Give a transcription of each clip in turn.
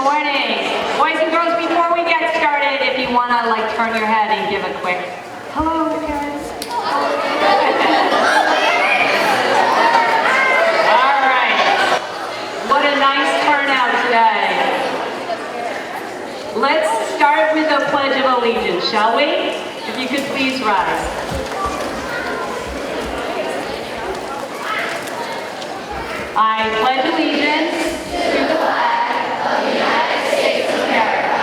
morning. Boys and girls, before we get started, if you want to turn your head and give a quick hello, parents. All right. What a nice turnout today. Let's start with the Pledge of Allegiance, shall we? If you could please rise. I pledge allegiance to the flag of the United States of America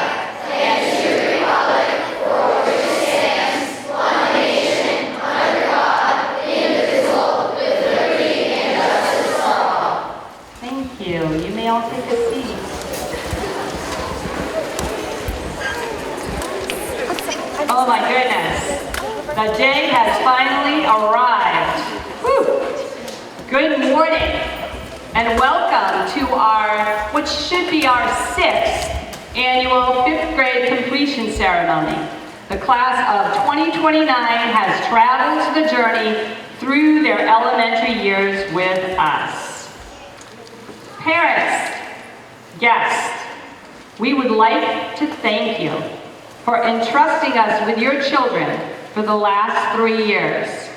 and to the republic for which it stands, one nation, under God, indivisible, with liberty and justice for all. Thank you. You may all take a seat. Oh my goodness. The day has finally arrived. Whew. Good morning. And welcome to what should be our 6th annual 5th grade completion ceremony. The class of 2029 has traveled the journey through their elementary years with us. Parents, guests, we would like to thank you for entrusting us with your children for the last 3 years.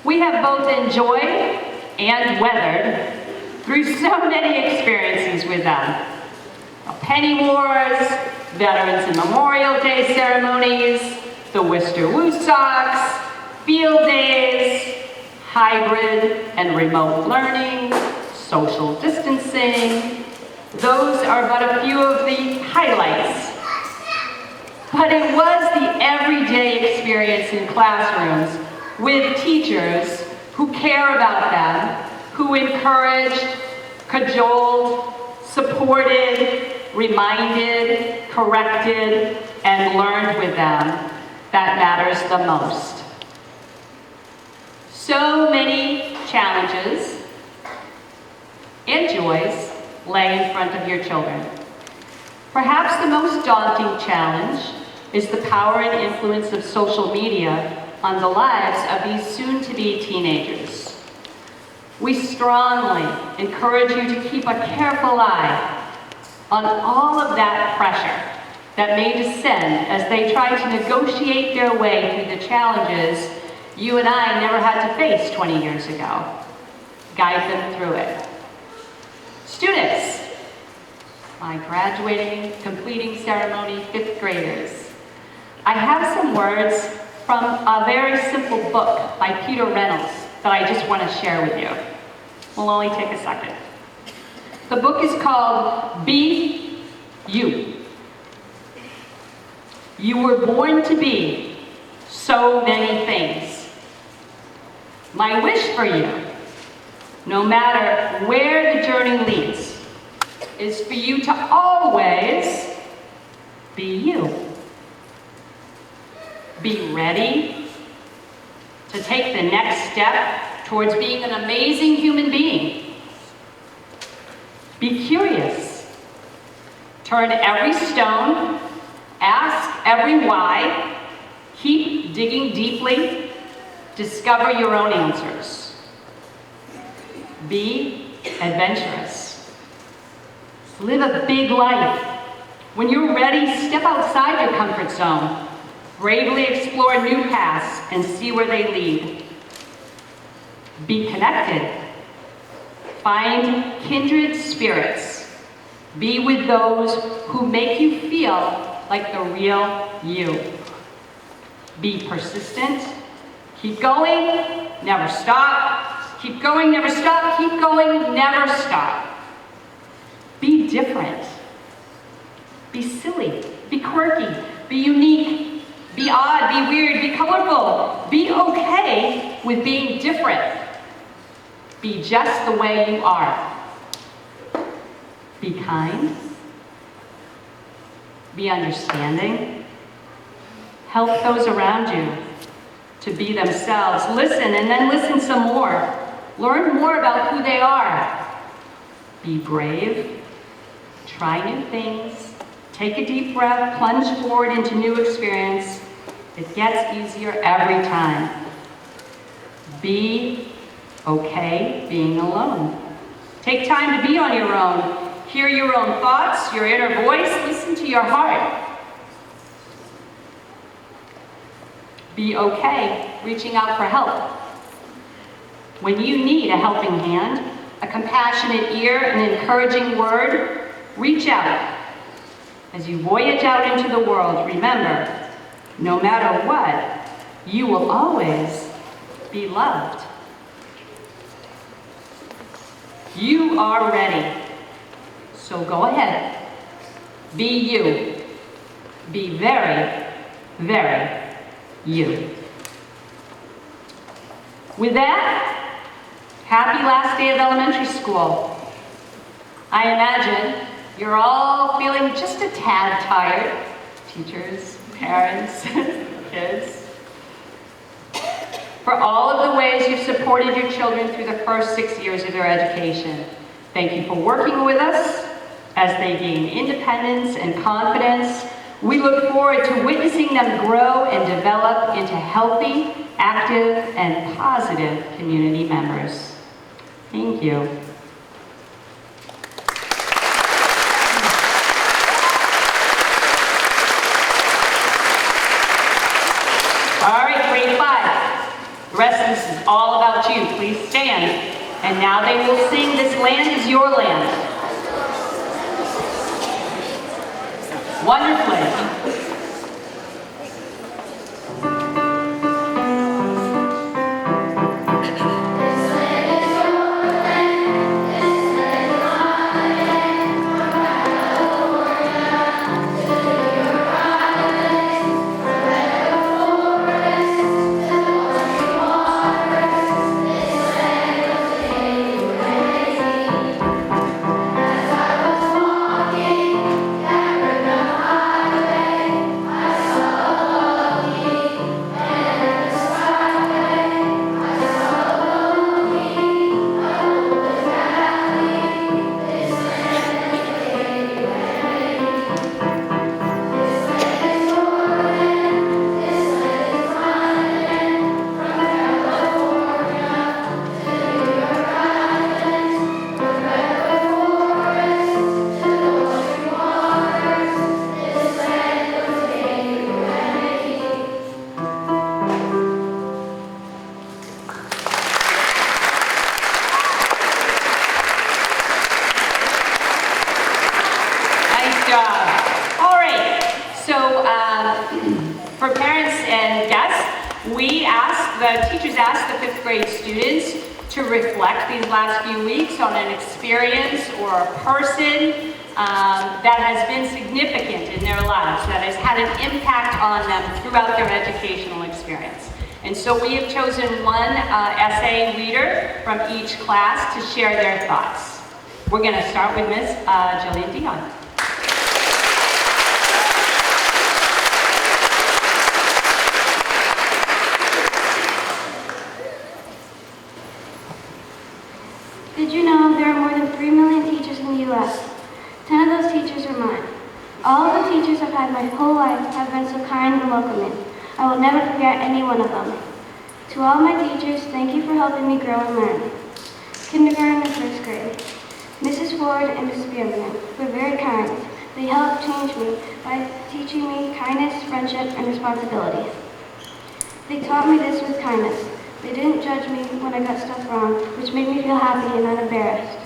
We have both enjoyed and weathered through so many experiences with them. Penny Wars, Veterans and Memorial Day ceremonies, the Worcester Woo Sox, field days, hybrid and remote learning, social distancing. Those are but a few of the highlights. But it was the everyday experience in classrooms with teachers who care about them, who encouraged, cajoled, supported, reminded, corrected, and learned with them, that matters the most. So many challenges and joys lay in front of your children. Perhaps the most daunting challenge is the power and influence of social media on the lives of these soon-to-be teenagers. We strongly encourage you to keep a careful eye on all of that pressure that may descend as they try to negotiate their way through the challenges you and I never had to face 20 years ago. Guide them through it. Students, my graduating, completing ceremony 5th graders, I have some words from a very simple book by Peter Reynolds that I just want to share with you. We'll only take a second. The book is called Be You. You were born to be so many things. My wish for you, no matter where the journey leads, is for you to always be you. Be ready to take the next step towards being an amazing human being. Be curious. Turn every stone, ask every why, keep digging deeply, discover your own answers. Be adventurous. Live a big life. When you're ready, step outside your comfort zone. Bravely explore new paths and see where they lead. Be connected. Find kindred spirits. Be with those who make you feel like the real you. Be persistent. Keep going, never stop. Keep going, never stop. Keep going, never stop. Be different. Be silly. Be quirky. Be unique. Be odd, be weird, be colorful. Be okay with being different. Be just the way you are. Be kind. Be understanding. Help those around you to be themselves. Listen and then listen some more. Learn more about who they are. Be brave. Try new things. Take a deep breath, plunge forward into new experience. It gets easier every time. Be okay being alone. Take time to be on your own. Hear your own thoughts, your inner voice. Listen to your heart. Be okay reaching out for help. When you need a helping hand, a compassionate ear, an encouraging word, reach out. As you voyage out into the world, remember, no matter what, you will always be loved. You are ready. So go ahead. Be you. Be very, very you. With that, happy last day of elementary school. I imagine you're all feeling just a tad tired. Teachers, parents, kids. For all of the ways you've supported your children through the first 6 years of their education. Thank you for working with us as they gain independence and confidence. We look forward to witnessing them grow and develop into healthy, active, and positive community members. Thank you. All right, grade 5. The rest of this is all about you. Please stand. And now they will sing "This Land Is Your Land." Wonderfully. Teachers asked the 5th grade students to reflect these last few weeks on an experience or a person that has been significant in their lives, that has had an impact on them throughout their educational experience. And so we have chosen one essay reader from each class to share their thoughts. We're going to start with Ms. Jillian Dion. Did you know there are more than 3 million teachers in the U.S.? 10 of those teachers are mine. All of the teachers I've had my whole life have been so kind and welcoming. I will never forget any one of them. To all my teachers, thank you for helping me grow and learn. Kindergarten and 1st grade. Mrs. Ford and Mrs. Bienvenu were very kind. They helped change me by teaching me kindness, friendship, and responsibility. They taught me this with kindness. They didn't judge me when I got stuff wrong, which made me feel happy and unembarrassed.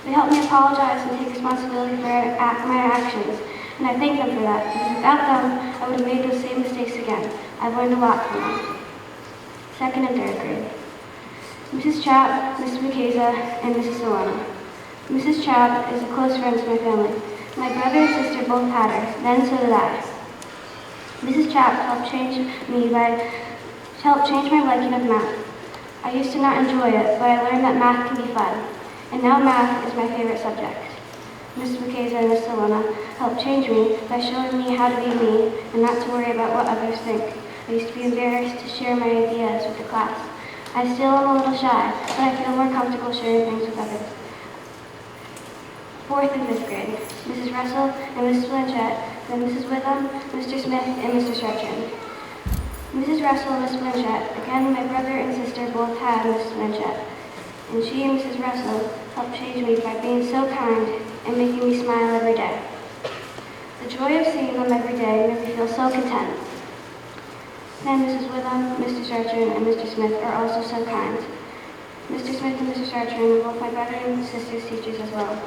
They helped me apologize and take responsibility for my actions, and I thank them for that, because without them, I would have made those same mistakes again. I've learned a lot from them. 2nd and 3rd grade. Mrs. Chapp, Mrs. Mukeza, and Mrs. Solana. Mrs. Chapp is a close friend to my family. My brother and sister both had her, then so did I. Mrs. Chapp helped change my liking of math. I used to not enjoy it, but I learned that math can be fun. And now math is my favorite subject. Mrs. Mukeza and Ms. Solana helped change me by showing me how to be me and not to worry about what others think. I used to be embarrassed to share my ideas with the class. I still am a little shy, but I feel more comfortable sharing things with others. 4th and 5th grade. Mrs. Russell and Mrs. Blanchett, then Mrs. Witham, Mr. Smith, and Mr. Strachan. Mrs. Russell and Miss Blanchett, again my brother and sister both had Mrs. Blanchett, and she and Mrs. Russell helped change me by being so kind and making me smile every day. The joy of seeing them every day made me feel so content. And Mrs. Witham, Mr. Sargent, and Mr. Smith are also so kind. Mr. Smith and Mr. Sargent are both my brother and sister's teachers as well.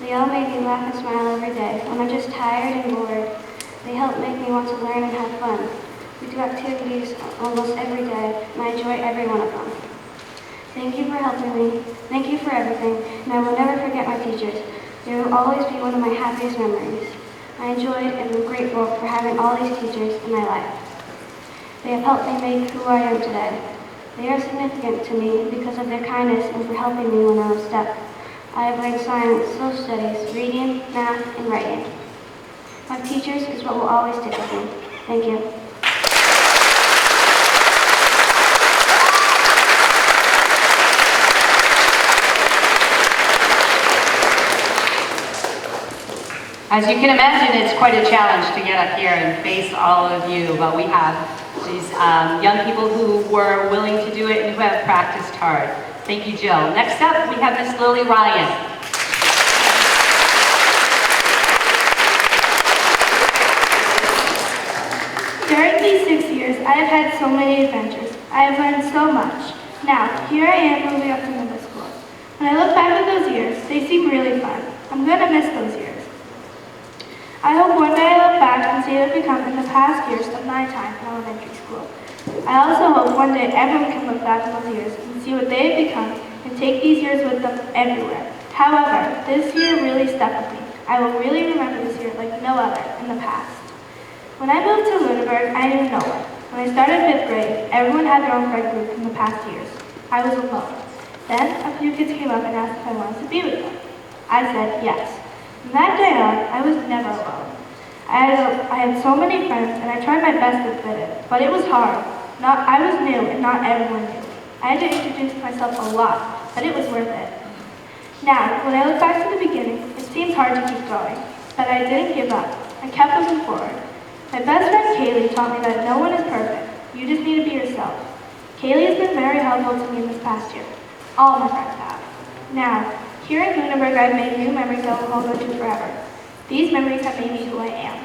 They all make me laugh and smile every day. When I'm just tired and bored, they help make me want to learn and have fun. We do activities almost every day, and I enjoy every one of them. Thank you for helping me. Thank you for everything, and I will never forget my teachers. They will always be one of my happiest memories. I enjoyed and am grateful for having all these teachers in my life. They have helped me make who I am today. They are significant to me because of their kindness and for helping me when I was stuck. I have learned science, social studies, reading, math, and writing. My teachers is what will always stick with me. Thank you. As you can imagine, it's quite a challenge to get up here and face all of you, but we have these young people who were willing to do it and who have practiced hard. Thank you, Jill. Next up, we have Miss Lily Ryan. During these 6 years, I have had so many adventures. I have learned so much. Now, here I am moving up to middle school. When I look back at those years, they seem really fun. I'm going to miss those years. I hope one day I look back and see it become in the past years of my time in elementary school. I also hope one day everyone can look back on those years and see what they have become and take these years with them everywhere. However, this year really stuck with me. I will really remember this year like no other in the past. When I moved to Lunenburg, I knew no one. When I started 5th grade, everyone had their own friend group from the past years. I was alone. Then a few kids came up and asked if I wanted to be with them. I said yes. From that day on, I was never alone. I had so many friends, and I tried my best to fit in, but it was hard. I was new, and not everyone knew. I had to introduce myself a lot, but it was worth it. Now, when I look back to the beginning, it seems hard to keep going, but I didn't give up. I kept moving forward. My best friend Kaylee taught me that no one is perfect. You just need to be yourself. Kaylee has been very helpful to me in this past year. All my friends have. Now, here in Lunenburg, I've made new memories that will hold on to forever. These memories have made me who I am.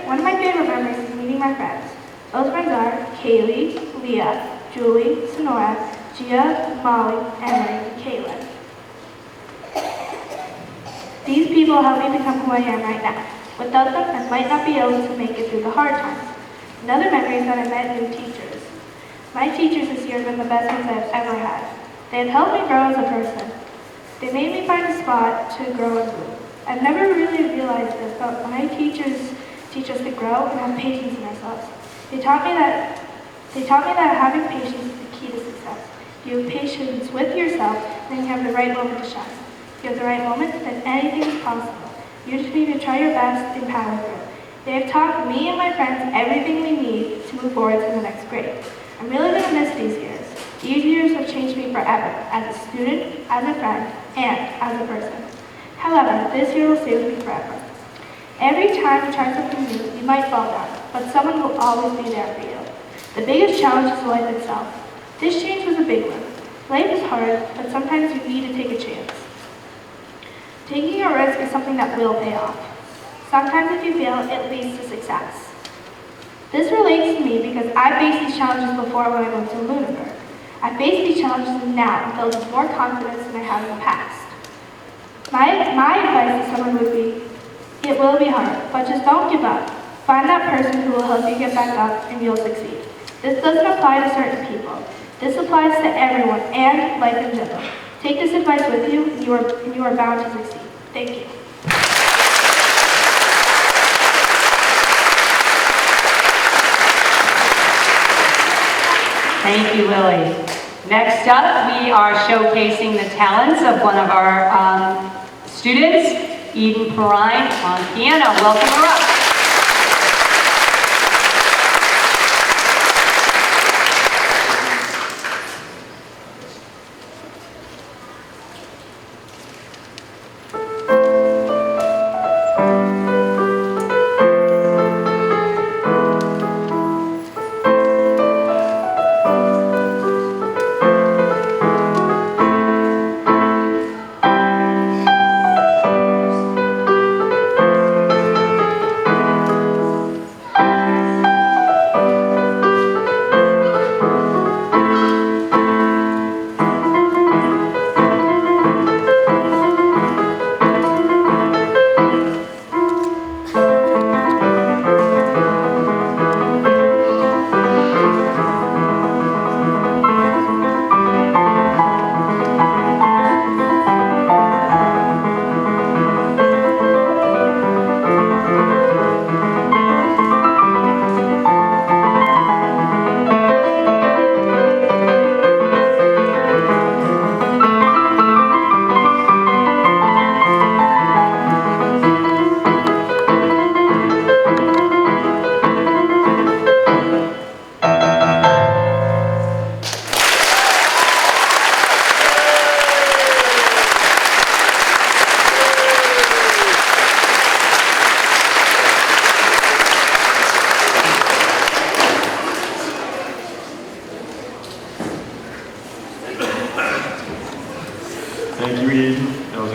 One of my favorite memories is meeting my friends. Those friends are Kaylee, Leah, Julie, Sonora, Gia, Molly, Emily, and Caitlin. These people help me become who I am right now. Without them, I might not be able to make it through the hard times. Another memory is that I met new teachers. My teachers this year have been the best ones I've ever had. They have helped me grow as a person. They made me find a spot to grow and move. I've never really realized this, but my teachers teach us to grow and have patience in ourselves. They taught me that having patience is the key to success. If you have patience with yourself, then you have the right moment to shine. If you have the right moment, then anything is possible. You just need to try your best and power through. They have taught me and my friends everything we need to move forward to the next grade. I'm really going to miss these years. These years have changed me forever, as a student, as a friend, and as a person. However, this year will stay with me forever. Every time you try something new, you might fall down, but someone will always be there for you. The biggest challenge is life itself. This change was a big one. Life is hard, but sometimes you need to take a chance. Taking a risk is something that will pay off. Sometimes if you fail, it leads to success. This relates to me because I faced these challenges before when I moved to Lunenburg. I face these challenges now and filled with more confidence than I have in the past. My advice to someone would be, it will be hard, but just don't give up. Find that person who will help you get back up and you'll succeed. This doesn't apply to certain people. This applies to everyone and life in general. Take this advice with you and you are bound to succeed. Thank you. Thank you, Lily. Next up, we are showcasing the talents of one of our students, Eden Perrine, on piano. Welcome her up.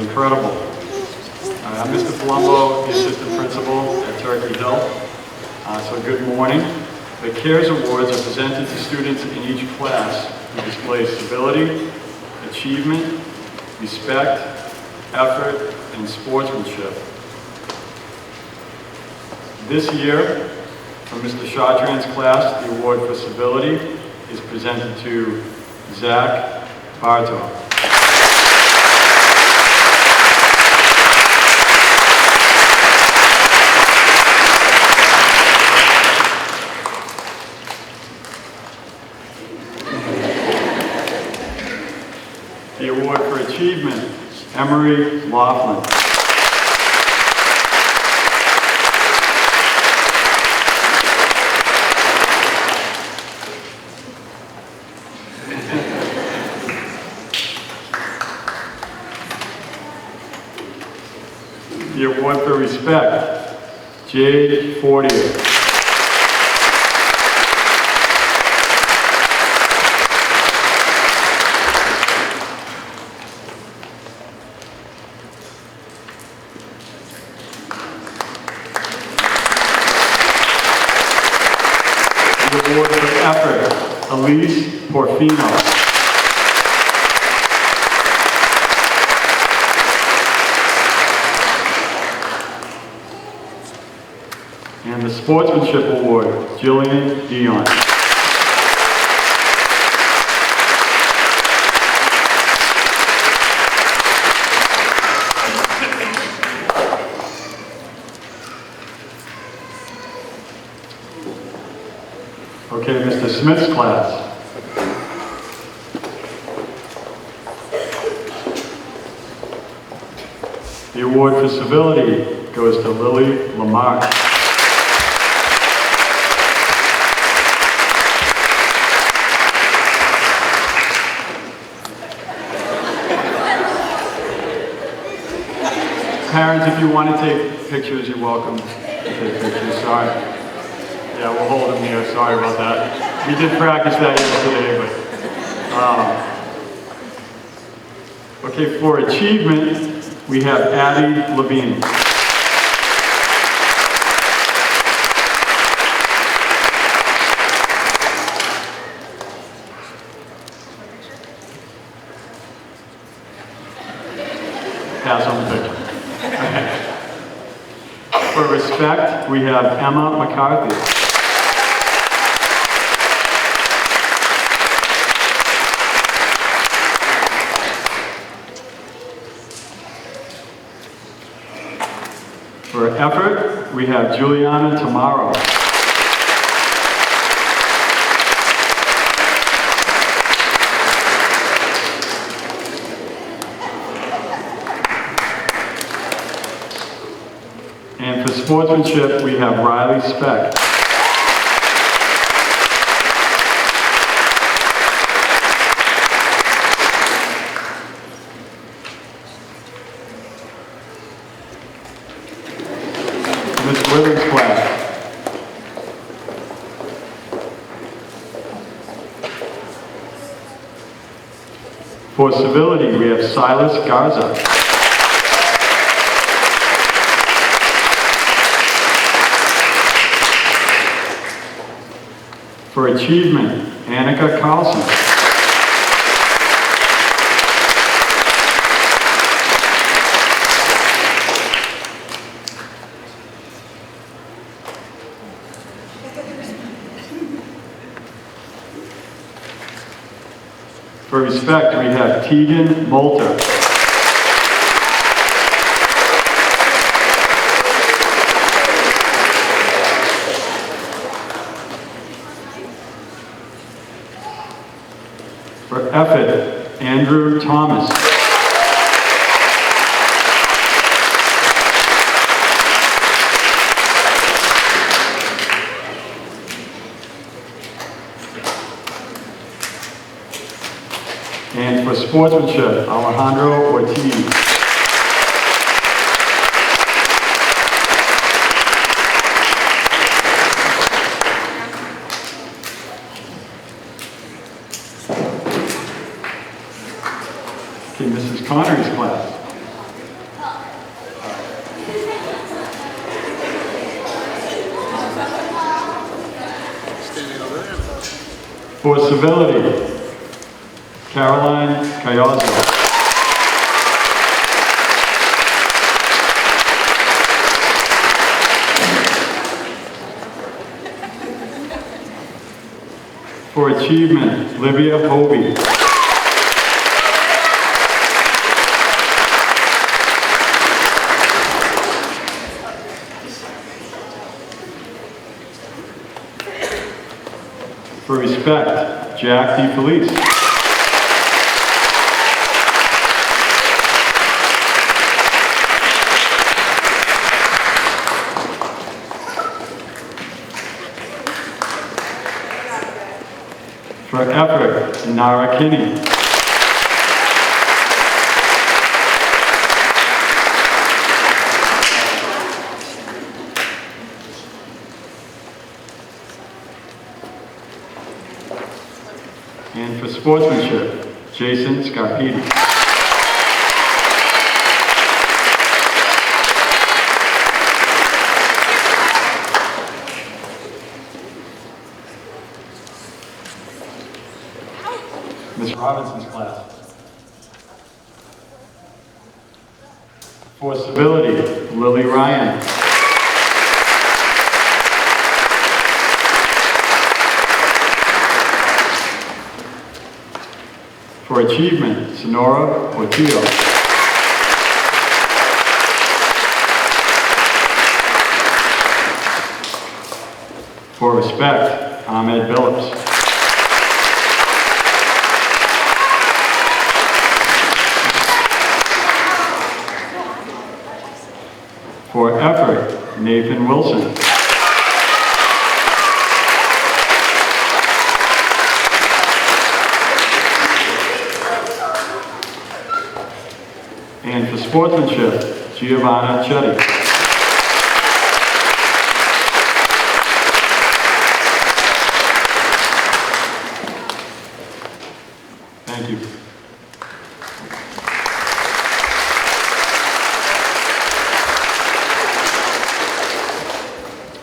incredible. I'm Mr. Palumbo, the assistant principal at Turkey Hill. So good morning. The CARES Awards are presented to students in each class who display civility, achievement, respect, effort, and sportsmanship. This year, from Mr. Chartrand's class, the award for civility is presented to Zach Bartok. The award for achievement, Emery Laughlin. The award for respect, Jade Fortier. The award for effort, Elise Porfino. And the Sportsmanship Award, Jillian Dion. Okay, Mr. Smith's class. The award for civility goes to Lily Lamar. Parents, if you want to take pictures, you're welcome to take pictures. Sorry. Yeah, we'll hold them here. Sorry about that. We did practice that yesterday, but... Okay, for achievement, we have Addie Levine. Pass on the picture. For respect, we have Emma McCarthy. For effort, we have Juliana Tamaro. And for sportsmanship, we have Riley Speck. Ms. Withers' class. For civility, we have Silas Garza. For achievement, Annika Carlson. For respect, we have Tegan Moulter. For effort, Andrew Thomas. And for sportsmanship, Alejandro Ortiz. Okay, Mrs. Connery's class. For civility, Caroline Cayazzo. For achievement, Livia Hovey. For respect, Jack DeFelice. For effort, Nara Kinney. And for sportsmanship, Jason Scarpiti. Miss Robinson's class. For civility, Lily Ryan. For achievement, Sonora Portillo. For respect, Ahmed Billups. For effort, Nathan Wilson. And for sportsmanship, Giovanna Chetty. Thank you.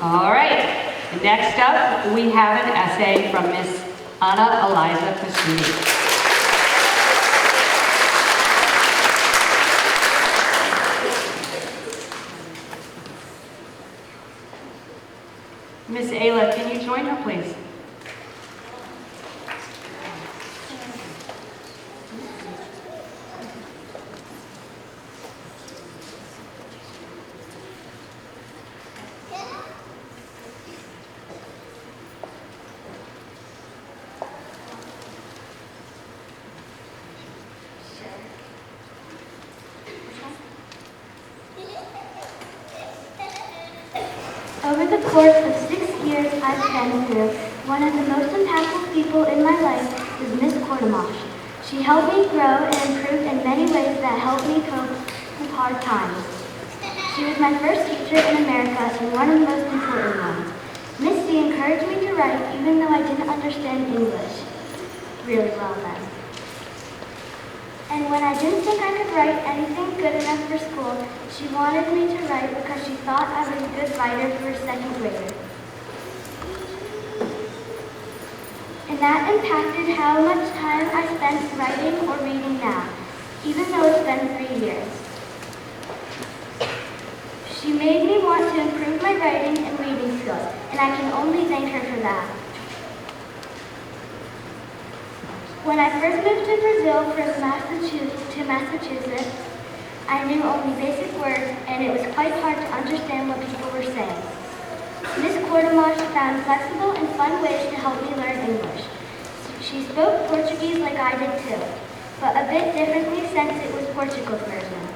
All right, next up, we have an essay from Miss Anna Eliza Cassini. Miss Ayla, can you join her, please? Over the course of 6 years I've been through, one of the most impactful people in my life is Miss Quartermash. She helped me grow and improve in many ways that helped me cope with hard times. She was my first teacher in America and one of the most important ones. Miss C encouraged me to write even though I didn't understand English really well then. And when I didn't think I could write anything good enough for school, she wanted me to write because she thought I was a good writer for a second grader. And that impacted how much time I spent writing or reading now, even though it's been 3 years. She made me want to improve my writing and reading skills, and I can only thank her for that. When I first moved to Brazil from Massachusetts, I knew only basic words, and it was quite hard to understand what people were saying. Miss Quartermash found flexible and fun ways to help me learn English. She spoke Portuguese like I did too, but a bit differently since it was Portugal's version.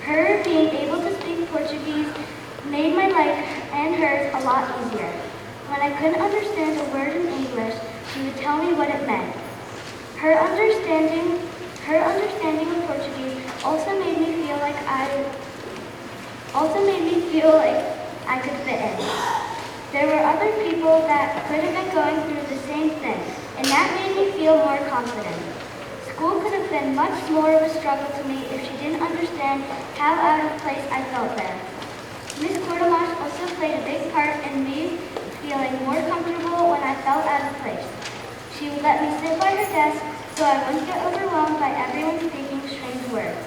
Her being able to speak Portuguese made my life and hers a lot easier. When I couldn't understand a word in English, she would tell me what it meant. Her understanding of Portuguese also made me feel like I could fit in. There were other people that could have been going through the same thing, and that made me feel more confident. School could have been much more of a struggle to me if she didn't understand how out of place I felt there. Miss Quartermash also played a big part in me feeling more comfortable when I felt out of place. She would let me sit by her desk so I wouldn't get overwhelmed by everyone speaking strange words.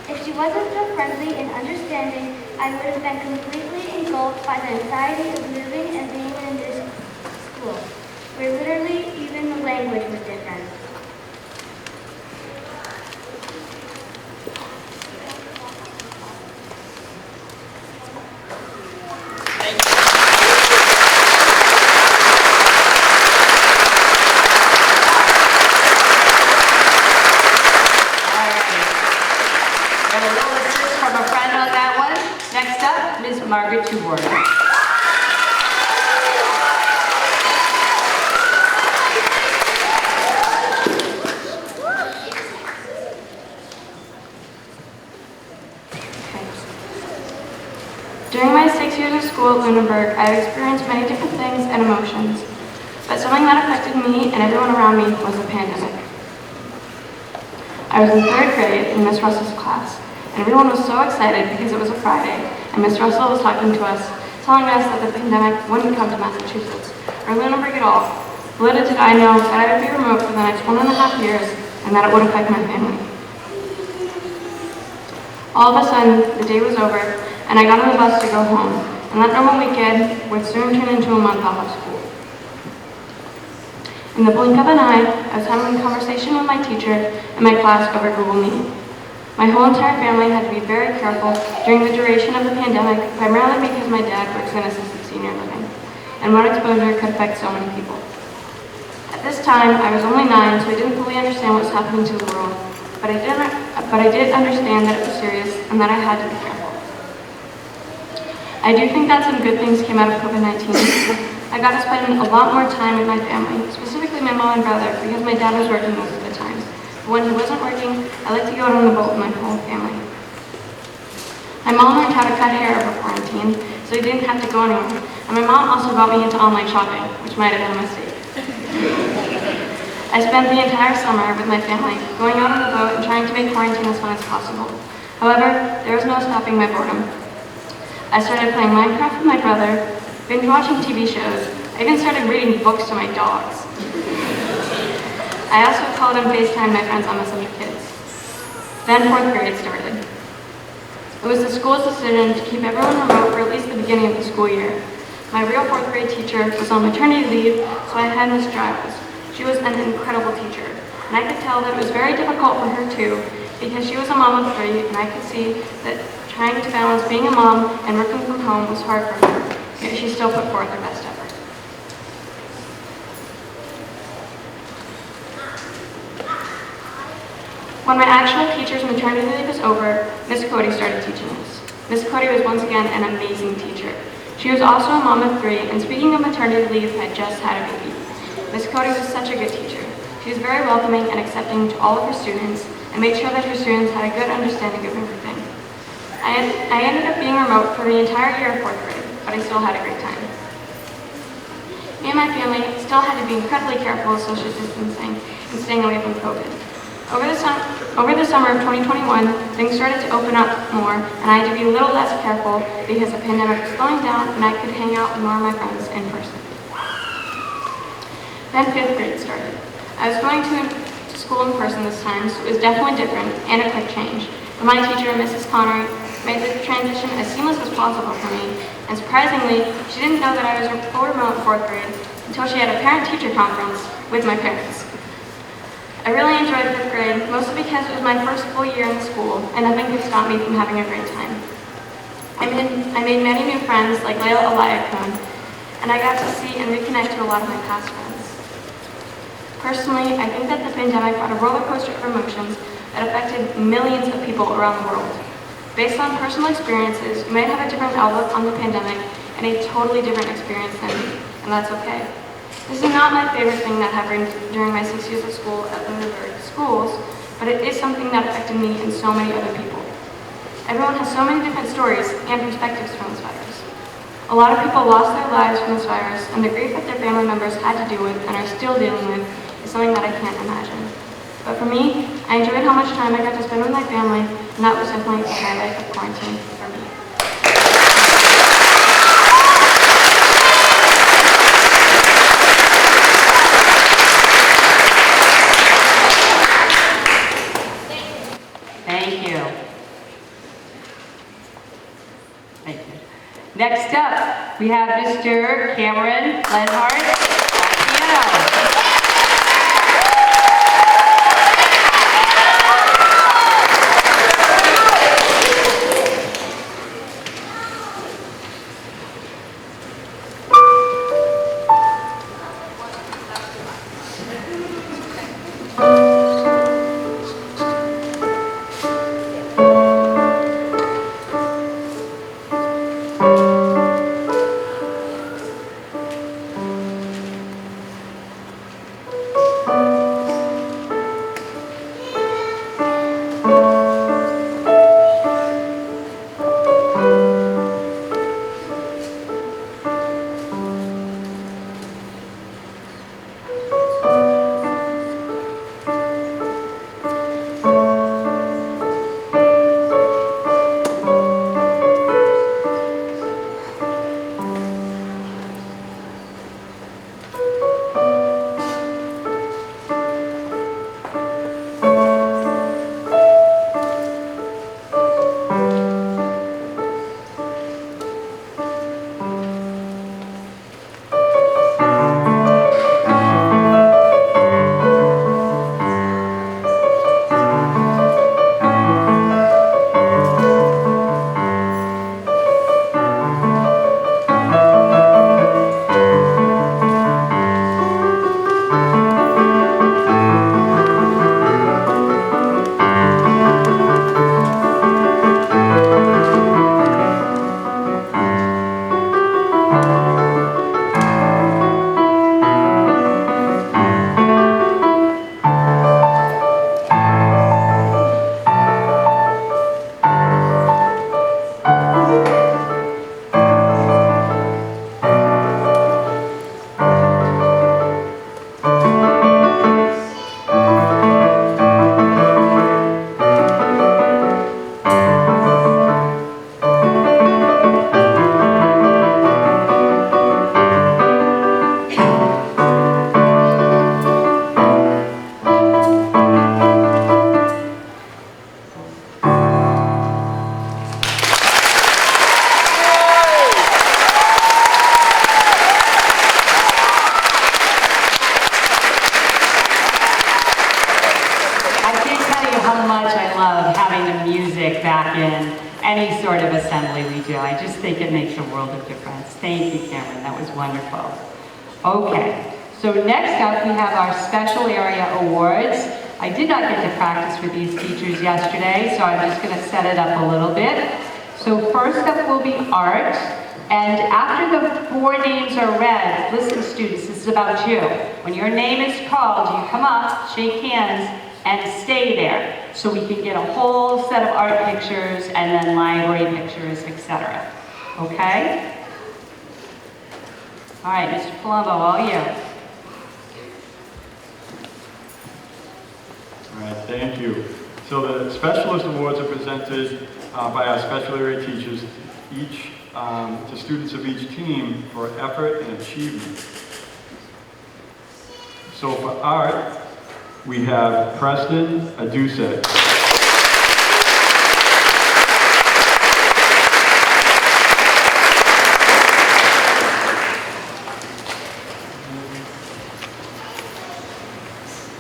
If she wasn't so friendly and understanding, I would have been completely engulfed by the anxiety of living and being in this school, where literally even the language was different. Margaret Tubor. During my 6 years of school at Lunenburg, I have experienced many different things and emotions, but something that affected me and everyone around me was the pandemic. I was in 3rd grade in Miss Russell's class, and everyone was so excited because it was a Friday, and Miss Russell was talking to us, telling us that the pandemic wouldn't come to Massachusetts, or Lunenburg at all. Little did I know that I would be remote for the next 1.5 years, and that it would affect my family. All of a sudden, the day was over, and I got on the bus to go home, and that normal weekend would soon turn into a month off of school. In the blink of an eye, I was having a conversation with my teacher and my class over Google Meet. My whole entire family had to be very careful during the duration of the pandemic, primarily because my dad works in assisted senior living, and one exposure could affect so many people. At this time, I was only 9, so I didn't fully understand what was happening to the world, but I did understand that it was serious and that I had to be careful. I do think that some good things came out of COVID-19. I got to spend a lot more time with my family, specifically my mom and brother, because my dad was working most of the time. But when he wasn't working, I liked to go out on the boat with my whole family. My mom learned how to cut hair over quarantine, so he didn't have to go anywhere. And my mom also got me into online shopping, which might have been a mistake. I spent the entire summer with my family, going out on the boat and trying to make quarantine as fun as possible. However, there was no stopping my boredom. I started playing Minecraft with my brother, binge watching TV shows. I even started reading books to my dogs. I also called and FaceTimed my friends on Messenger Kids. Then 4th grade started. It was the school's decision to keep everyone remote for at least the beginning of the school year. My real 4th grade teacher was on maternity leave, so I had Miss Giles. She was an incredible teacher, and I could tell that it was very difficult for her too, because she was a mom of 3, and I could see that trying to balance being a mom and working from home was hard for her, yet she still put forth her best effort. When my actual teacher's maternity leave was over, Miss Cody started teaching us. Miss Cody was once again an amazing teacher. She was also a mom of 3, and speaking of maternity leave, had just had a baby. Miss Cody was such a good teacher. She was very welcoming and accepting to all of her students, and made sure that her students had a good understanding of everything. I ended up being remote for the entire year of 4th grade, but I still had a great time. Me and my family still had to be incredibly careful of social distancing and staying away from COVID. Over the summer of 2021, things started to open up more, and I had to be a little less careful because the pandemic was slowing down and I could hang out with more of my friends in person. Then 5th grade started. I was going to school in person this time, so it was definitely different and a quick change. But my teacher, Mrs. Connery, made the transition as seamless as possible for me, and surprisingly, she didn't know that I was full remote in 4th grade until she had a parent-teacher conference with my parents. I really enjoyed 5th grade, mostly because it was my first full year in school, and nothing could stop me from having a great time. I made many new friends, like Layla Eliakun, and I got to see and reconnect to a lot of my past friends. Personally, I think that the pandemic brought a roller coaster of emotions that affected millions of people around the world. Based on personal experiences, you might have a different outlook on the pandemic and a totally different experience than me, and that's okay. This is not my favorite thing that happened during my 6 years of school at Lunenburg schools, but it is something that affected me and so many other people. Everyone has so many different stories and perspectives from this virus. A lot of people lost their lives from this virus, and the grief that their family members had to deal with and are still dealing with is something that I can't imagine. But for me, I enjoyed how much time I got to spend with my family, and that was definitely the highlight of quarantine for me. Thank you. Next up, we have Mr. Cameron Lenhart on piano. Back in any sort of assembly we do. I just think it makes a world of difference. Thank you, Cameron. That was wonderful. Okay, so next up we have our special area awards. I did not get to practice with these teachers yesterday, so I'm just going to set it up a little bit. So first up will be art. And after the 4 names are read, listen students, this is about you. When your name is called, you come up, shake hands, and stay there. So we can get a whole set of art pictures and then library pictures, etc. Okay? All right, Mr. Palumbo, all you. All right, thank you. So the specialist awards are presented by our special area teachers, each to students of each team for effort and achievement. So for art, we have Preston Aduse.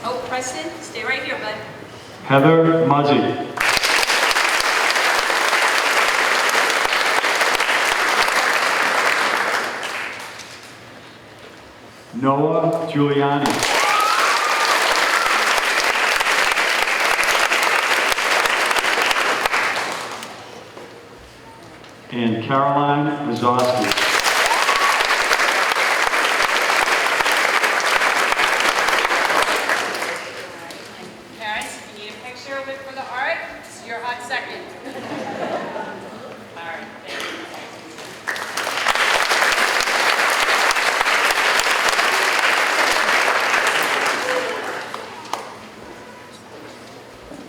Oh, Preston, stay right here, bud. Heather Muzzy. Noah Giuliani. And Caroline Mazowski. Parents, if you need a picture of it for the art, this is your hot second. All right, thank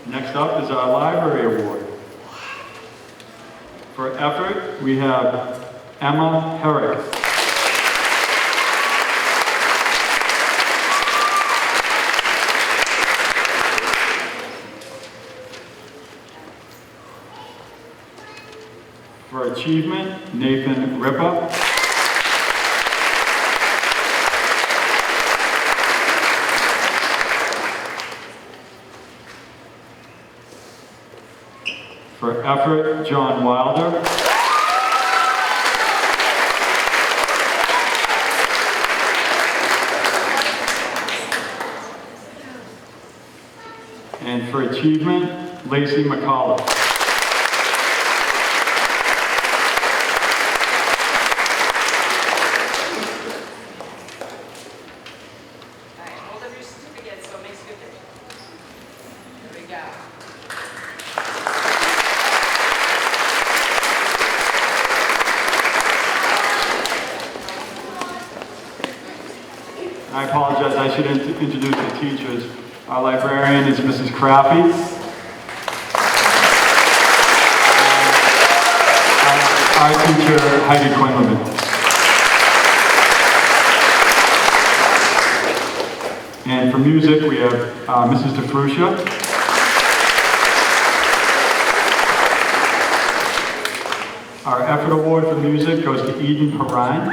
you. Next up is our library award. For effort, we have Emma Herrick. For achievement, Nathan Ripa. For effort, John Wilder. And for achievement, Lacey McCullough. All right, hold up your certificate so it makes a good picture. There we go. I apologize, I should introduce the teachers. Our librarian is Mrs. Crappy. Our teacher, Heidi Quinlivan. And for music, we have Mrs. DeFrucia. Our effort award for music goes to Eden Perrine.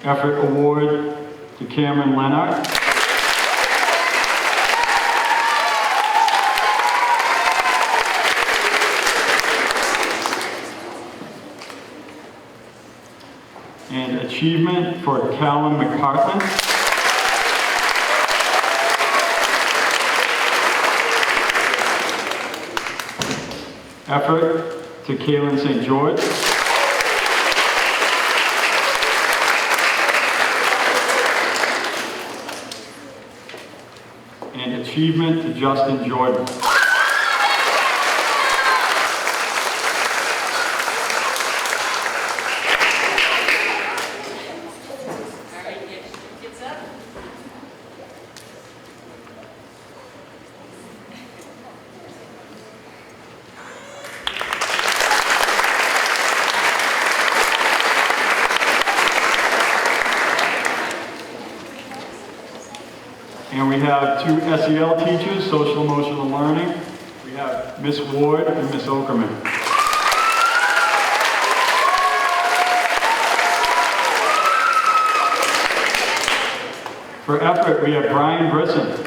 Effort award to Cameron Leonard. And achievement for Callum McPartland. Effort to Kaylin St. George. And achievement to Justin Jordan. All right, get your certificates up. And we have two SEL teachers, social emotional learning. We have Miss Ward and Miss Okerman. For effort, we have Brian Brisson.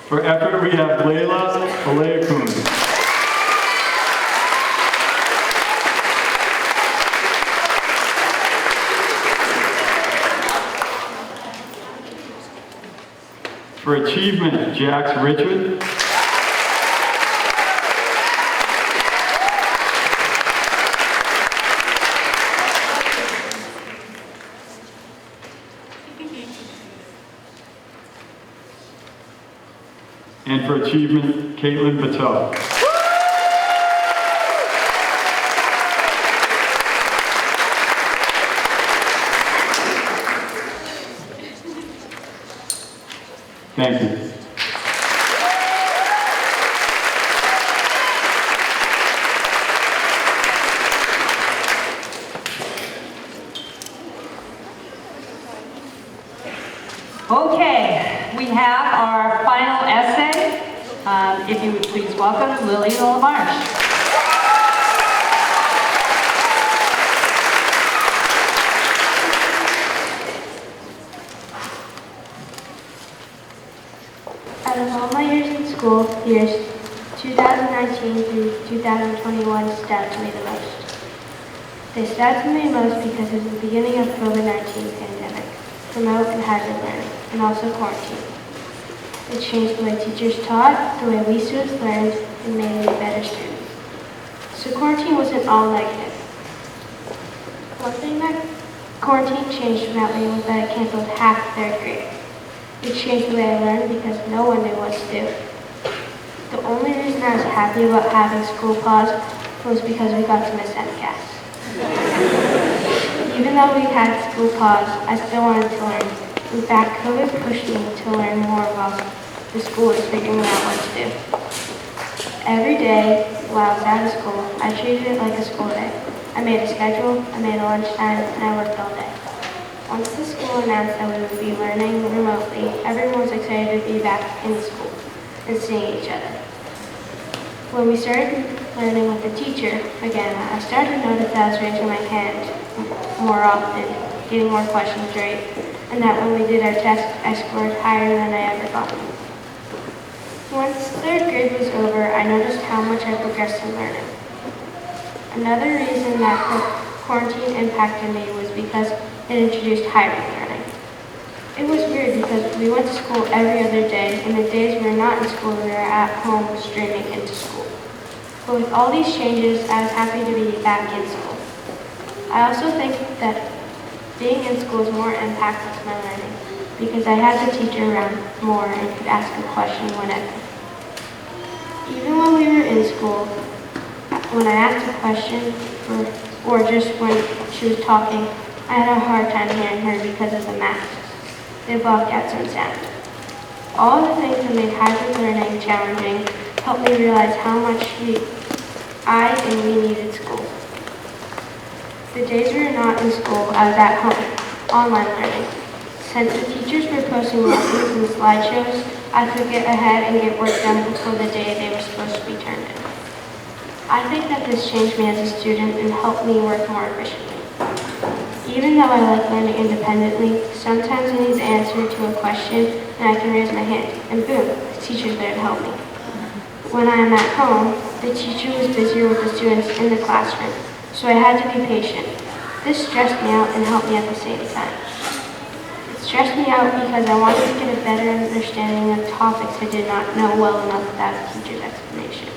For effort, we have Layla Alayakun. For achievement, Jax Richard. And for achievement, Caitlin Bateau. Thank you. Okay, we have our final essay. If you would please welcome Lily LaMarche. Out of all my years in school, years 2019 through 2021 stood out to me the most. They stood out to me most because it was the beginning of COVID-19 pandemic, remote and hybrid learning, and also quarantine. It changed the way teachers taught, the way we students learned, and made me a better student. So quarantine wasn't all negative. One thing that quarantine changed about me was that I canceled half of third grade. It changed the way I learned because no one knew what to do. The only reason I was happy about having school pause was because we got to miss MCAS. Even though we had school pause, I still wanted to learn. In fact, COVID pushed me to learn more while the school was figuring out what to do. Every day while I was out of school, I treated it like a school day. I made a schedule, I made a lunchtime, and I worked all day. Once the school announced that we would be learning remotely, everyone was excited to be back in school and seeing each other. When we started learning with the teacher again, I started to notice that I was raising my hand more often, getting more questions right, and that when we did our test, I scored higher than I ever thought. Once third grade was over, I noticed how much I progressed in learning. Another reason that quarantine impacted me was because it introduced hybrid learning. It was weird because we went to school every other day, and the days we were not in school, we were at home streaming into school. But with all these changes, I was happy to be back in school. I also think that being in school is more impactful to my learning because I had the teacher around more and could ask a question whenever. Even when we were in school, when I asked a question or just when she was talking, I had a hard time hearing her because of the masks. They blocked out some sound. All the things that made hybrid learning challenging helped me realize how much I and we needed school. The days we were not in school, I was at home, online learning. Since the teachers were posting lessons and slideshows, I could get ahead and get work done before the day they were supposed to be turned in. I think that this changed me as a student and helped me work more efficiently. Even though I like learning independently, sometimes I need the answer to a question and I can raise my hand, and boom, the teacher's there to help me. When I am at home, the teacher was busier with the students in the classroom, so I had to be patient. This stressed me out and helped me at the same time. It stressed me out because I wanted to get a better understanding of topics I did not know well enough without a teacher's explanation.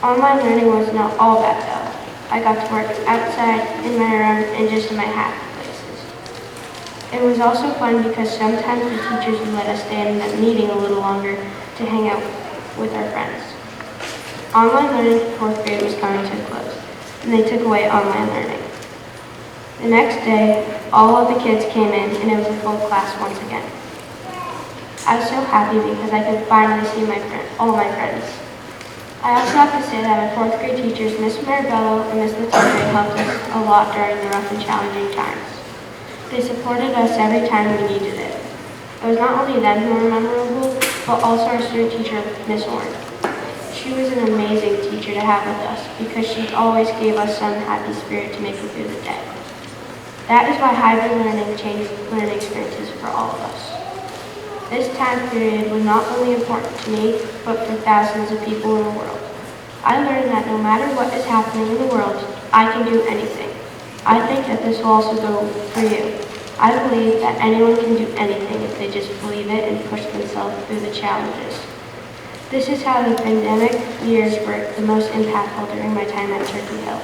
Online learning was not all bad though. I got to work outside, in my room, and just in my happy places. It was also fun because sometimes the teachers would let us stay in the meeting a little longer to hang out with our friends. Online learning for 4th grade was coming to a close, and they took away online learning. The next day, all of the kids came in, and it was a full class once again. I was so happy because I could finally see all my friends. I also have to say that my 4th grade teachers, Miss Marabello and Miss Latore, helped us a lot during the rough and challenging times. They supported us every time we needed it. It was not only them who were memorable, but also our student teacher, Miss Horn. She was an amazing teacher to have with us because she always gave us some happy spirit to make it through the day. That is why hybrid learning changed learning experiences for all of us. This time period was not only important to me, but for thousands of people in the world. I learned that no matter what is happening in the world, I can do anything. I think that this will also go for you. I believe that anyone can do anything if they just believe it and push themselves through the challenges. This is how the pandemic years were the most impactful during my time at Turkey Hill.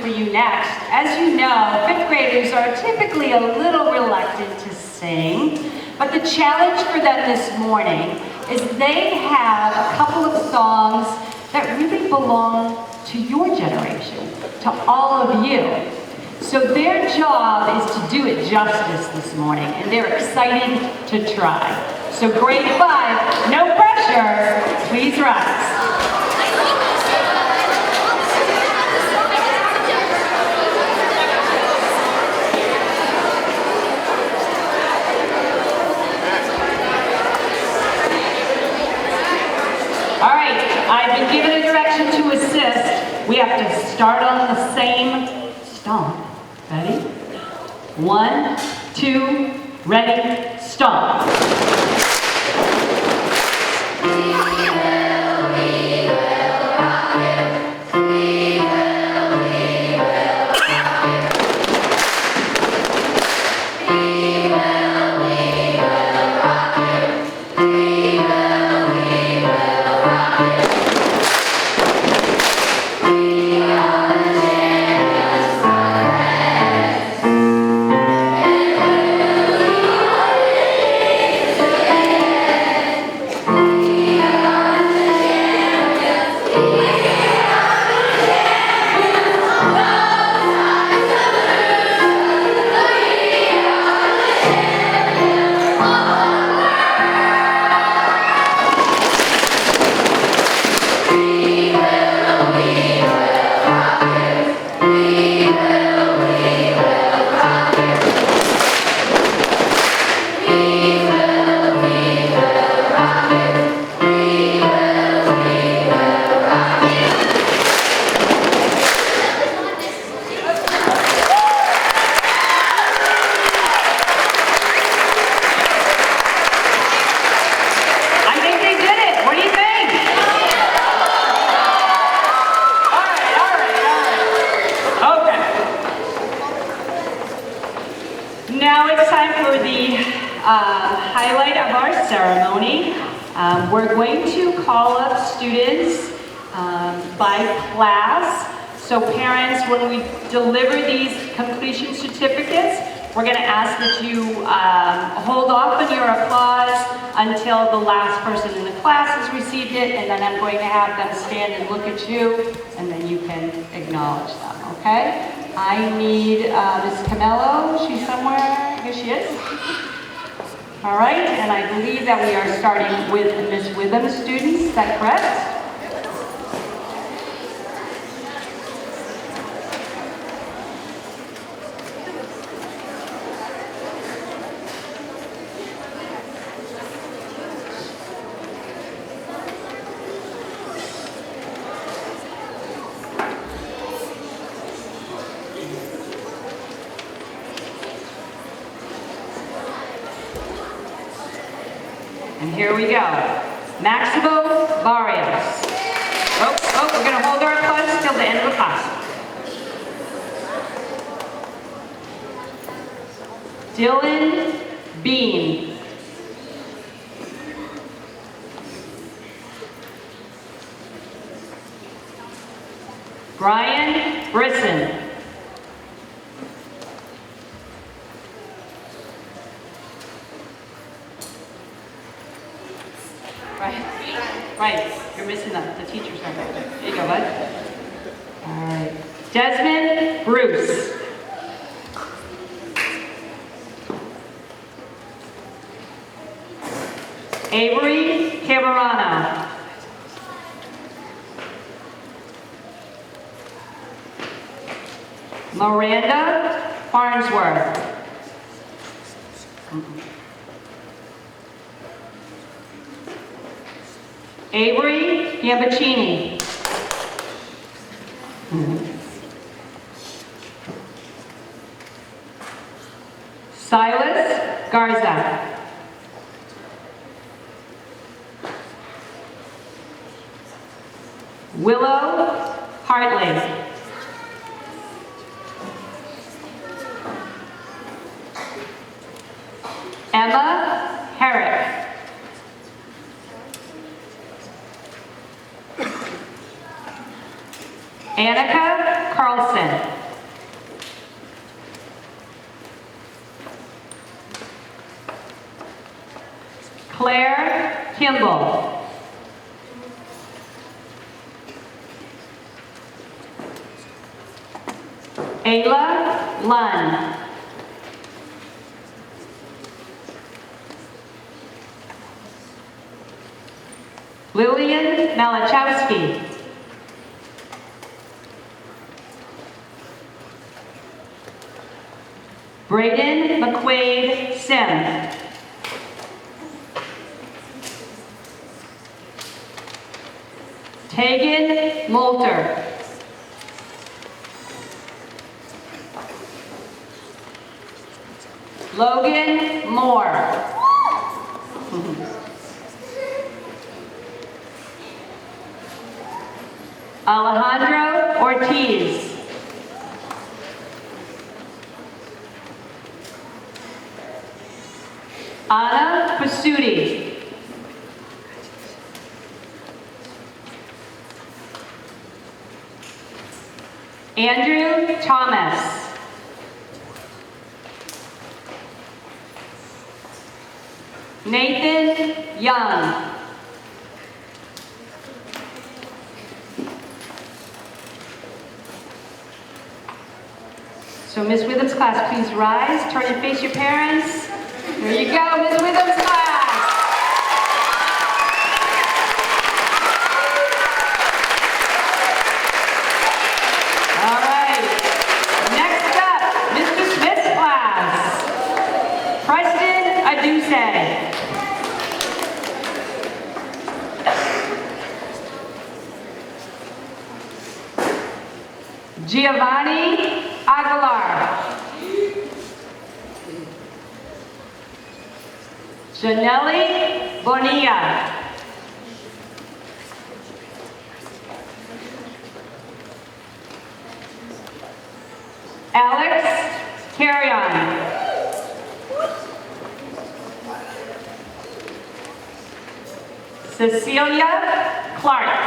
For you next. As you know, 5th graders are typically a little reluctant to sing, but the challenge for them this morning is they have a couple of songs that really belong to your generation, to all of you. So their job is to do it justice this morning, and they're excited to try. So grade 5, no pressure, please rise. I've been given a direction to assist. We have to start on the same stomp. Ready? 1, 2, ready, stomp. for the highlight of our ceremony. We're going to call up students by class. So parents, when we deliver these completion certificates, we're going to ask that you hold off on your applause until the last person in the class has received it, and then I'm going to have them stand and look at you, and then you can acknowledge them, okay? I need Ms. Camello. She's somewhere. Here she is. All right, and I believe that we are starting with Ms. Witham's students. Is that correct? And here we go. Maximo Barrios. We're going to hold our applause till the end of the class. Dylan Bean. Brian Brisson. Right, you're missing the teachers are right. There you go, bud. All right. Desmond Bruce. Avery Cabarano. Miranda Farnsworth. Avery Gambacini. Silas Garza. Willow Hartley. Emma Herrick. Annika Carlson. Claire Kimball. Ayla Lunn. Lillian Malachowski. Braden McQuaid Sim. Tegan Moulter. Logan Moore. Alejandro Ortiz. Anna Pasuti. Andrew Thomas. Nathan Young. So Ms. Witham's class, please rise, turn and face your parents. There you go, Ms. Witham's class. All right. Next up, Mr. Smith's class. Preston Aduse. Giovanni Aguilar. Janelle Bonilla. Alex Carrion. Cecilia Clark.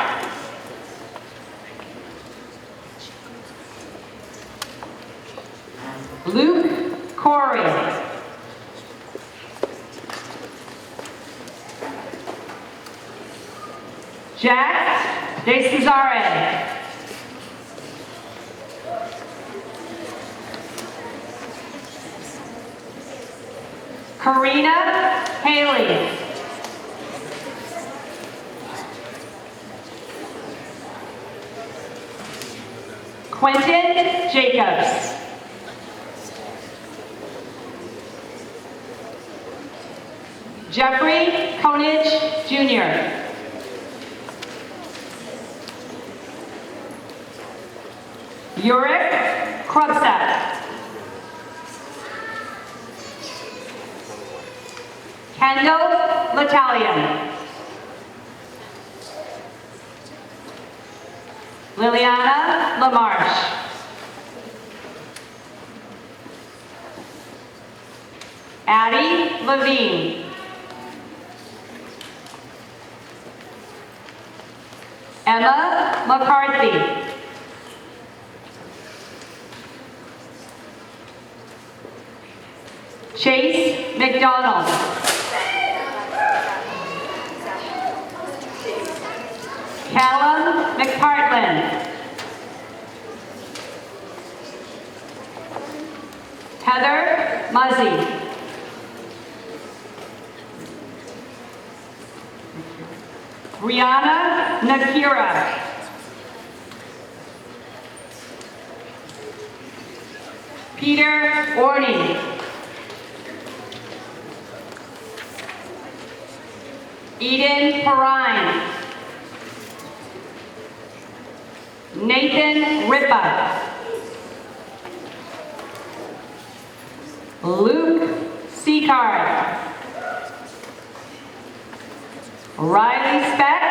Luke Corey. Jack De Cesare. Karina Haley. Quentin Jacobs. Jeffrey Konich Jr. Yurik Krubsat. Kendall Latalian. Liliana LaMarche. Addie Levine. Emma McCarthy. Chase McDonald. Callum McPartland. Heather Muzzy. Brianna Nakira. Peter Orney. Eden Perrine. Nathan Ripa. Luke Seacard. Riley Speck.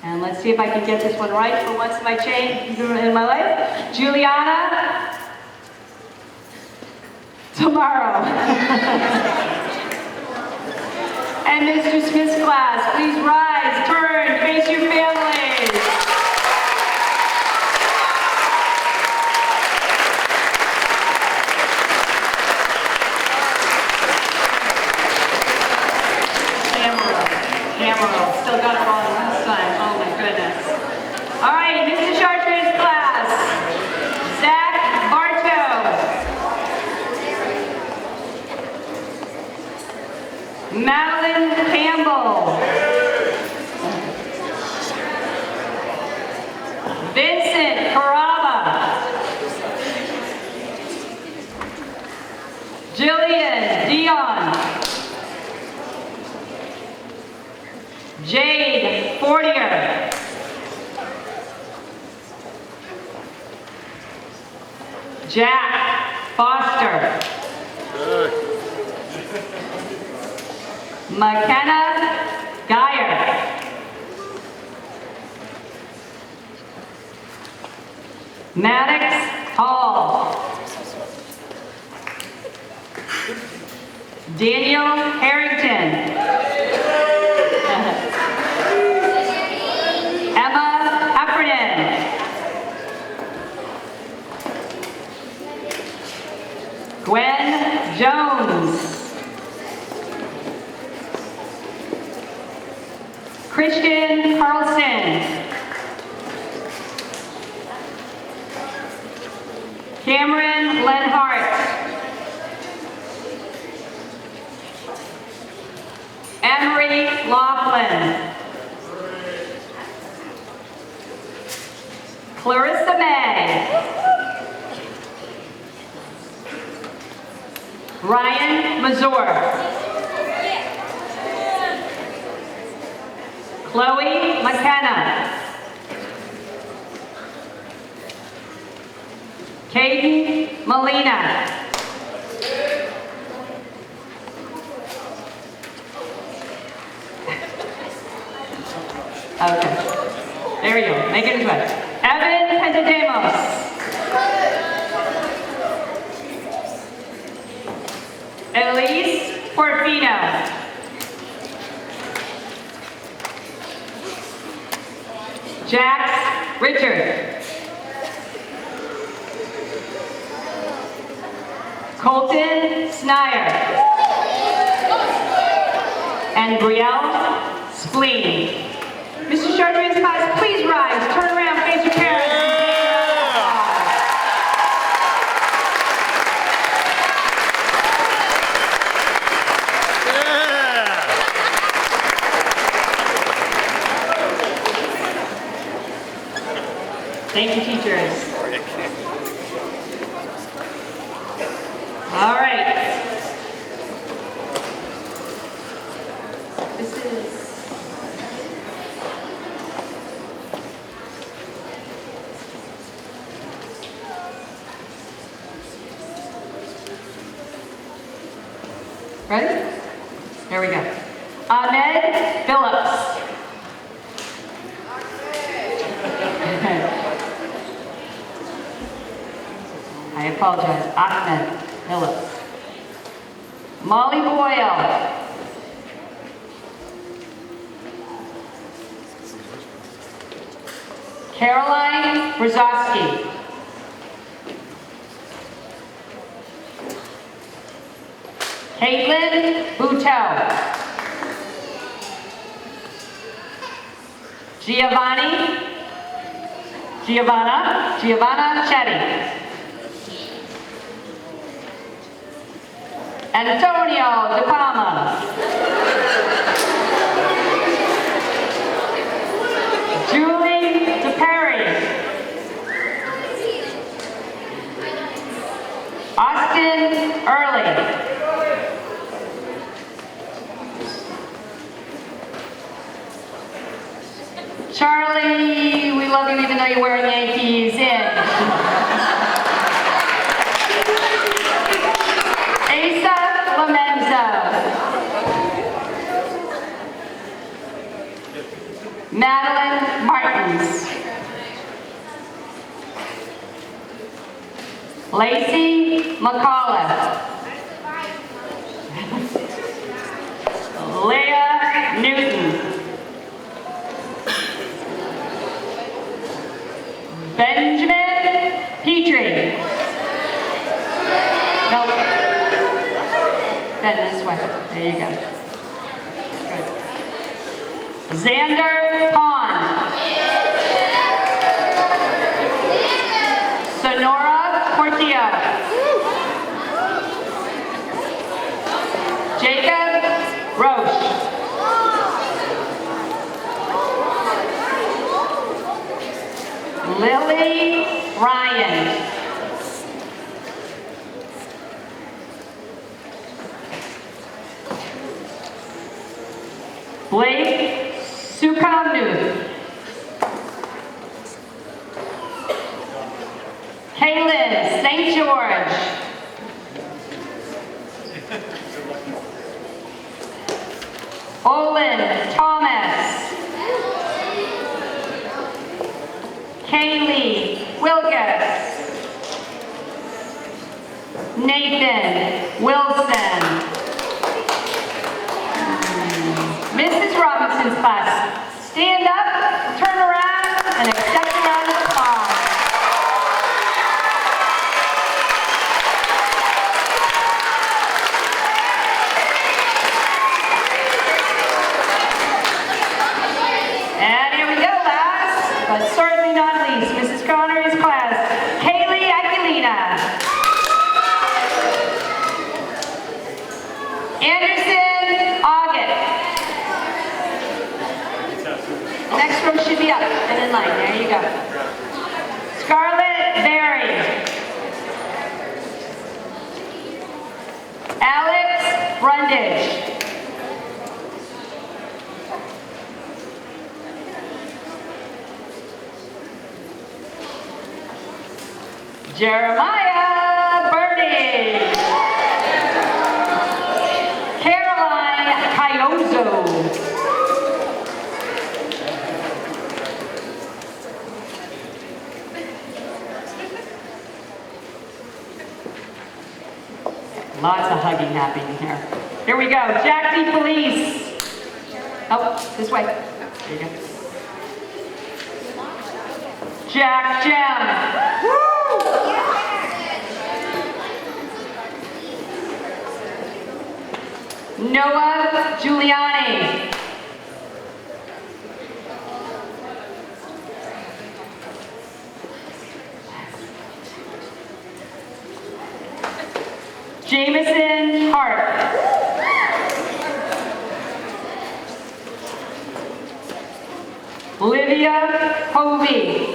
And let's see if I can get this one right for once in my life. Juliana Tomorrow. And Mr. Smith's class, please rise, turn, face your families. Camera, still got it wrong last time, oh my goodness. All right, Mr. Chartreuse class, Zach Bartow. Madeline Campbell. Vincent Caraba. Jillian Dion. Jade Fortier. Jack Foster. McKenna Geyer. Maddox Hall. Daniel Harrington. Emma Heffernan. Gwen Jones. Christian Carlson. Cameron Lenhart. Emery Laughlin. Clarissa May. Ryan Mazur. Chloe McKenna. Caden Molina. Okay. There we go. Make it his way. Evan Pentademos. Elise Porfino. Jax Richard. Colton Snyder. And Brielle Spleen. Mr. Chardonnay's class, please rise, turn around, face your parents. Thank you, teachers. All right. This is ready? Here we go. Ahmed Phillips. I apologize. Ahmed Phillips. Molly Boyle. Caroline Brzozowski. Caitlin Buteau. Giovanna Chetty. Antonio De Palma. Julie DePerry. Austin Early. Charlie, we love you even though you're wearing Yankees in. Asa Lamenzo. Madeline Martins. Lacey McCullough. Leah Newton. Benjamin Petrie. No. Ben, this way. There you go. Good. Xander Pond. Sonora Portillo. Jacob Roche. Lily Ryan. Blake Sukamnu. Kaylin St. George. Olin Thomas. Kaylee Wilkes. Nathan Wilson. Mrs. Robinson's class, stand up, turn around, and accept a round of applause. And here we go, last, but certainly not least, Mrs. Connery's class, Kaylee Aquilina. Anderson Augut. Next row should be up and in line. There you go. Scarlett Berry. Alex Brundage. Jeremiah Birdie. Caroline Cayozo. Lots of hugging happening here. Here we go. Jack D. Police. Oh, this way. There you go. Jack Jem. Noah Giuliani. Jameson Hart. Olivia Hovey.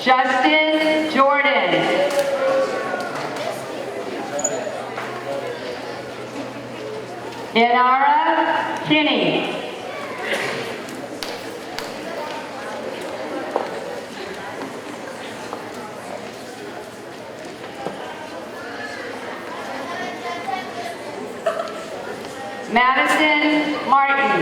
Justin Jordan. Inara Kinney. Madison Martin.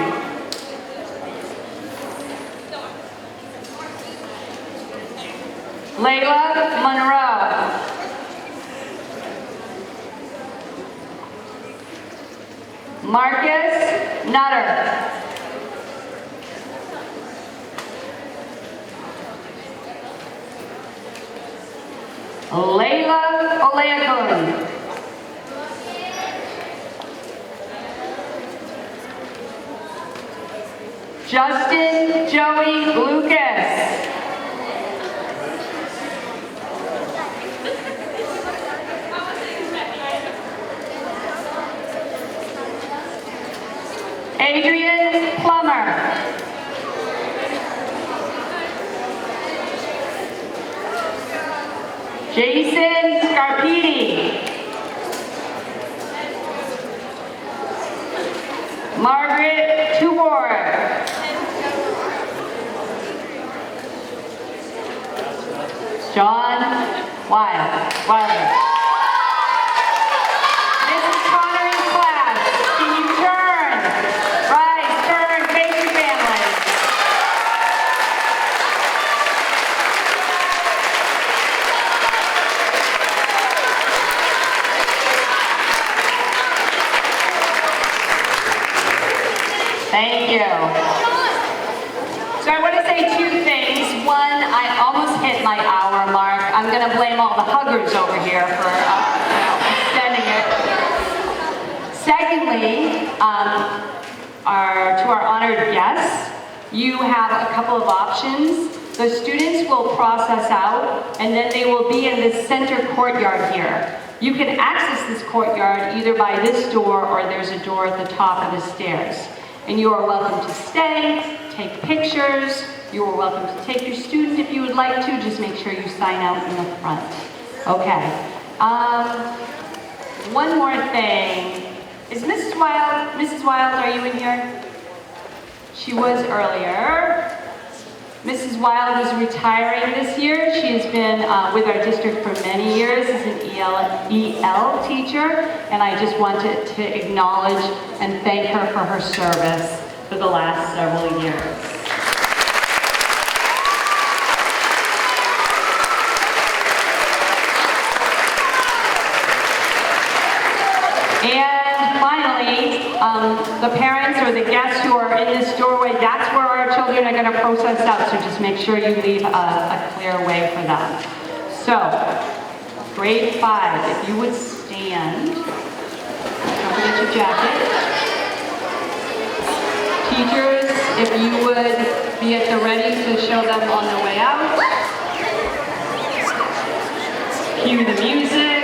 Layla Monroe. Marcus Nutter. Layla Oleakun. Justin Joey Lucas. Adrian Plummer. Jason Scarpini. Margaret Tubor. John Wilder. Mrs. Connery's class, can you turn? Rise, turn, face your family. Thank you. So I want to say two things. One, I almost hit my hour mark. I'm going to blame all the huggers over here for extending it. Secondly, to our honored guests, you have a couple of options. The students will process out, and then they will be in this center courtyard here. You can access this courtyard either by this door or there's a door at the top of the stairs. And you are welcome to stay, take pictures. You are welcome to take your student if you would like to. Just make sure you sign out in the front. Okay. One more thing. Is Mrs. Wild? Mrs. Wild, are you in here? She was earlier. Mrs. Wild is retiring this year. She has been with our district for many years as an EL teacher, and I just wanted to acknowledge and thank her for her service for the last several years. And finally, the parents or the guests who are in this doorway, that's where our children are going to process out, so just make sure you leave a clear way for them. So, grade 5, if you would stand, don't forget your jacket. Teachers, if you would be at the ready to show them on the way out. Cue the music.